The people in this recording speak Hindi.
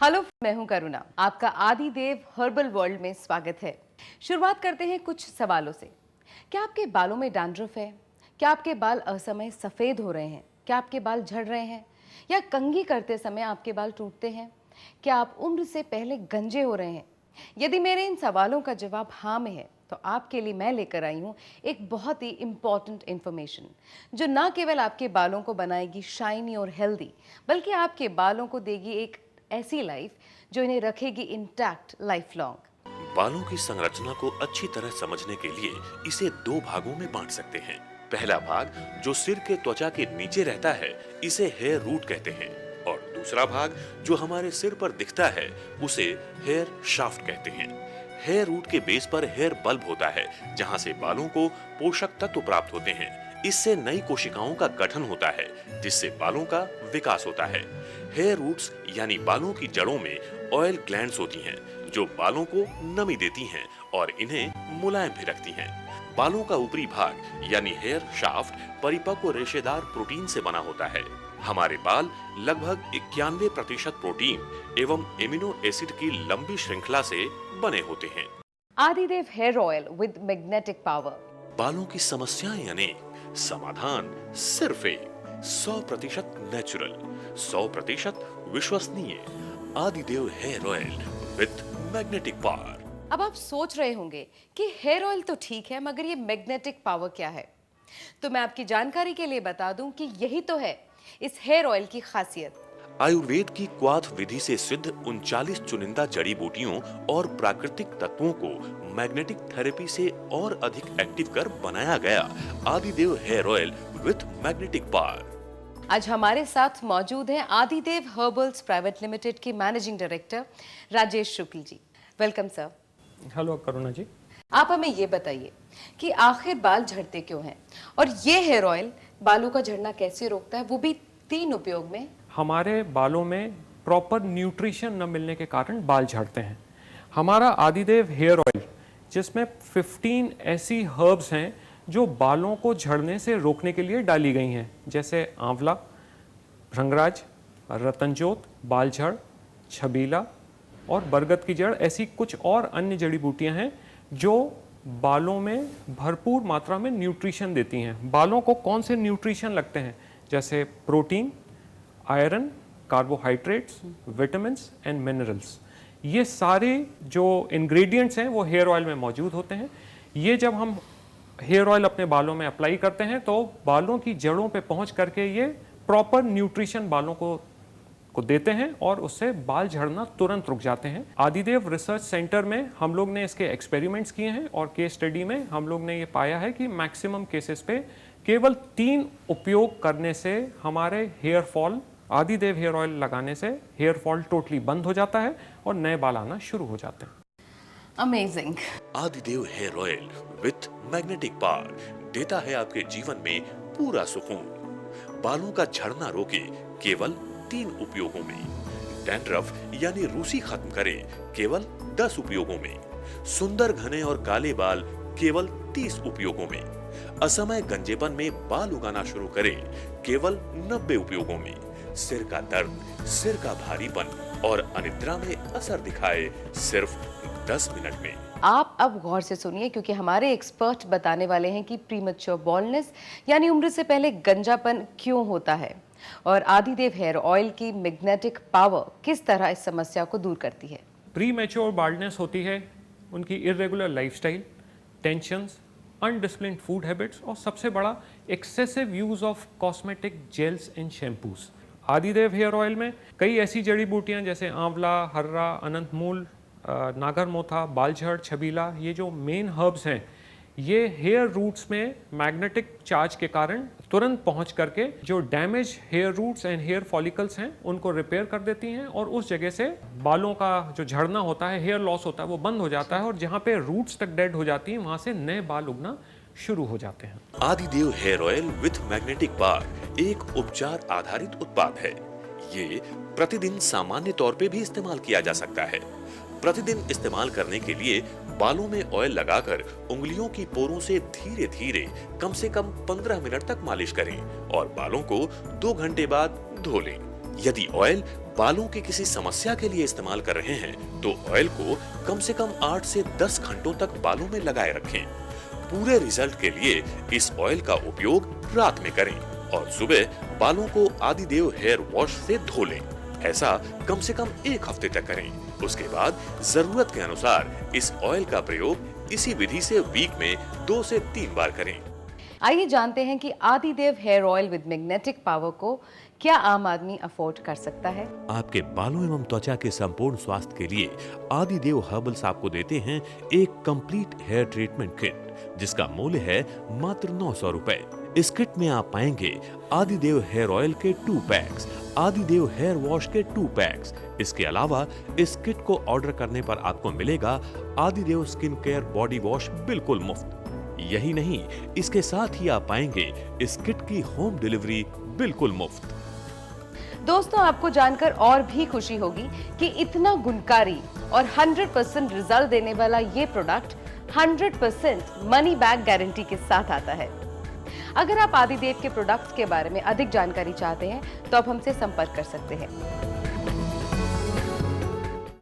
हेलो, मैं हूं करुणा। आपका आदिदेव हर्बल वर्ल्ड में स्वागत है। शुरुआत करते हैं कुछ सवालों से। क्या आपके बालों में डैंड्रफ है? क्या आपके बाल असमय सफेद हो रहे हैं? क्या आपके बाल झड़ रहे हैं या कंघी करते समय आपके बाल टूटते हैं? क्या आप उम्र से पहले गंजे हो रहे हैं? यदि मेरे इन सवालों का जवाब हाँ में है तो आपके लिए मैं लेकर आई हूँ एक बहुत ही इम्पॉर्टेंट इन्फॉर्मेशन जो ना केवल आपके बालों को बनाएगी शाइनी और हेल्दी, बल्कि आपके बालों को देगी एक ऐसी लाइफ जो इन्हें रखेगी इंटैक्ट लाइफ लॉन्ग। बालों की संरचना को अच्छी तरह समझने के लिए इसे दो भागों में बांट सकते हैं। पहला भाग जो सिर के त्वचा के नीचे रहता है इसे हेयर रूट कहते हैं और दूसरा भाग जो हमारे सिर पर दिखता है उसे हेयर शाफ्ट कहते हैं। हेयर रूट के बेस पर हेयर बल्ब होता है जहां से बालों को पोषक तत्व प्राप्त होते हैं। इससे नई कोशिकाओं का गठन होता है जिससे बालों का विकास होता है। हेयर रूट्स यानी बालों की जड़ों में ऑयल ग्लैंड्स होती हैं जो बालों को नमी देती हैं और इन्हें मुलायम भी रखती हैं। बालों का ऊपरी भाग यानी हेयर शाफ्ट परिपक्व रेशेदार प्रोटीन से बना होता है। हमारे बाल लगभग 91% प्रोटीन एवं एमिनो एसिड की लंबी श्रृंखला से बने होते हैं। Aadidev hair oil with magnetic power. बालों की समस्याएं अनेक, समाधान सिर्फ एक। 100% नेचुरल, 100% विश्वसनीय Aadidev hair oil with magnetic power. अब आप सोच रहे होंगे कि हेयर ऑयल तो ठीक है, मगर ये मैग्नेटिक पावर क्या है? तो मैं आपकी जानकारी के लिए बता दूं कि यही तो है इस हेयर ऑयल की खासियत। आयुर्वेद की क्वाथ विधि से सिद्ध 39 चुनिंदा जड़ी बूटियों और प्राकृतिक तत्वों को मैग्नेटिक थेरेपी से और अधिक एक्टिव कर बनाया गया Aadidev hair oil with magnetic power. आज हमारे साथ मौजूद हैं आदिदेव हर्बल्स प्राइवेट लिमिटेड के managing director Rajesh Shukla ji. Welcome sir. Hello Karuna ji. आप हमें ये बताइए कि आखिर बाल झड़ते क्यों हैं और ये हेयर ऑयल बालों का झड़ना कैसे रोकता है, वो भी 3 उपयोग में। हमारे बालों में प्रॉपर न्यूट्रिशन न मिलने के कारण बाल झड़ते हैं। हमारा आदिदेव हेयर ऑयल जिसमें 15 ऐसी हर्ब्स हैं जो बालों को झड़ने से रोकने के लिए डाली गई हैं, जैसे आंवला, भृंगराज, रतनजोत, बालझड़, छबीला और बरगद की जड़। ऐसी कुछ और अन्य जड़ी बूटियां हैं जो बालों में भरपूर मात्रा में न्यूट्रिशन देती हैं। बालों को कौन से न्यूट्रिशन लगते हैं, जैसे protein, iron, carbohydrates, vitamins and minerals. ये सारे जो इंग्रेडिएंट्स हैं वो हेयर ऑयल में मौजूद होते हैं। ये जब हम हेयर ऑयल अपने बालों में अप्लाई करते हैं तो बालों की जड़ों पे पहुंच करके ये प्रॉपर न्यूट्रिशन बालों को देते हैं और उससे बाल झड़ना तुरंत रुक जाते हैं। आदिदेव रिसर्च सेंटर में हम लोग ने इसके एक्सपेरिमेंट्स किए हैं और केस स्टडी में हम लोग ने ये पाया है कि मैक्सिमम केसेस पे केवल 3 उपयोग करने से हमारे हेयर फॉल, आदिदेव हेयर ऑयल लगाने से हेयर फॉल टोटली बंद हो जाता है और नए बाल आना शुरू हो जाते हैं। Amazing. Aadidev hair oil with magnetic power देता है आपके जीवन में पूरा सुकून। बालों का झड़ना रोके केवल 3 उपयोगों में। डैंड्रफ यानी रूसी खत्म करे केवल 10 उपयोगों में। सुंदर घने और काले बाल केवल 30 उपयोगों में। असमय गंजेपन में बाल उगाना शुरू करे केवल 90 उपयोगों में। सिर का दर्द, सिर का भारीपन और अनिद्रा में असर दिखाए सिर्फ 10 मिनट में। आप अब गौर से सुनिए, क्योंकि हमारे एक्सपर्ट बताने वाले हैं कि प्रीमैच्योर बॉल्डनेस यानी उम्र से पहले गंजापन क्यों होता है और आदिदेव हेयर ऑयल की मैग्नेटिक पावर किस तरह इस समस्या को दूर करती है। प्रीमैच्योर बाल्डनेस होती है उनकी irregular lifestyle, tensions, undisciplined food habits और सबसे बड़ा excessive use of cosmetic gels and shampoos. Aadidev hair oil में कई ऐसी जड़ी बूटियां जैसे आंवला, हर्रा, अनंतमूल, नागरमोथा, बालझड़, छबीला, ये जो मेन हर्ब्स हैं ये हेयर रूट्स में मैग्नेटिक चार्ज के कारण तुरंत पहुंच करके जो damage hair roots and hair follicles हैं उनको रिपेयर कर देती हैं और उस जगह से बालों का जो झड़ना होता है, हेयर लॉस होता है, वो बंद हो जाता है और जहां पे रूट्स तक डेड हो जाती हैं वहां से नए बाल उगना शुरू हो जाते हैं। Aadidev hair oil with magnetic power एक उपचार आधारित उत्पाद है। ये प्रतिदिन सामान्य तौर पे भी इस्तेमाल किया जा सकता है। प्रतिदिन इस्तेमाल करने के लिए बालों में ऑयल लगाकर उंगलियों की पोरों से धीरे धीरे कम से कम 15 मिनट तक मालिश करें और बालों को 2 घंटे बाद धो लें। यदि ऑयल बालों की किसी समस्या के लिए इस्तेमाल कर रहे हैं तो ऑयल को कम से कम 8 से 10 घंटों तक बालों में लगाए रखें। पूरे रिजल्ट के लिए इस ऑयल का उपयोग रात में करें और सुबह बालों को आदिदेव हेयर वॉश से धो लें। ऐसा कम से कम 1 हफ्ते तक करें। उसके बाद जरूरत के अनुसार इस ऑयल का प्रयोग इसी विधि से वीक में 2 से 3 बार करें। आइए जानते हैं कि Aadidev hair oil with magnetic power को क्या आम आदमी अफोर्ड कर सकता है। आपके बालों एवं त्वचा के संपूर्ण स्वास्थ्य के लिए आदिदेव हर्बल्स आपको देते हैं एक कंप्लीट हेयर ट्रीटमेंट किट जिसका मूल्य है मात्र 900 रुपए। इस किट में आप पाएंगे आदिदेव हेयर ऑयल के 2 पैक्स, आदिदेव हेयर वॉश के 2 पैक्स। इसके अलावा इस किट को ऑर्डर करने पर आपको मिलेगा आदिदेव स्किन केयर बॉडी वॉश बिल्कुल मुफ्त। यही नहीं, इसके साथ ही आप पाएंगे इस किट की होम डिलीवरी बिल्कुल मुफ्त। दोस्तों, आपको जानकर और भी खुशी होगी कि इतना गुणकारी और 100% रिजल्ट देने वाला ये प्रोडक्ट 100% मनी बैक गारंटी के साथ आता है। अगर आप आदिदेव के प्रोडक्ट्स के बारे में अधिक जानकारी चाहते हैं तो आप हमसे संपर्क कर सकते हैं।